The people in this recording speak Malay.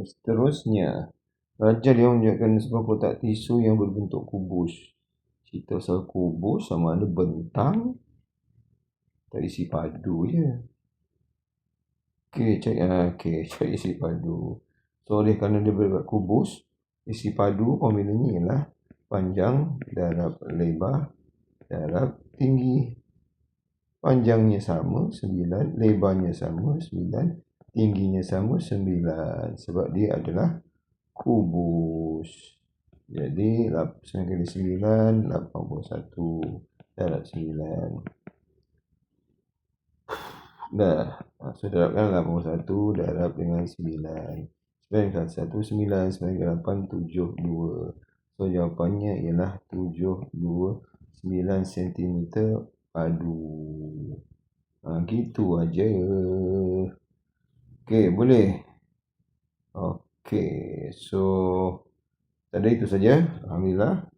Seterusnya, Raja dia menunjukkan sebuah kotak tisu yang berbentuk kubus. Cerita pasal kubus sama ada bentang, tak isi padu je. Cari isi padu. So, oleh kerana dia berbentuk kubus, isi padu formulanya ialah panjang darab lebar darab tinggi. Panjangnya sama 9, lebarnya sama 9, tingginya sama 9. Sebab dia adalah kubus. Jadi 9 kali 9 81 darab 9. Dah. So darabkan 81 darab dengan 9. 9 kali 1 9, 9 kali 8 72. So jawapannya ialah 729 cm padu. Gitu aja. Okey, boleh. Okey, so tadi itu saja. Alhamdulillah.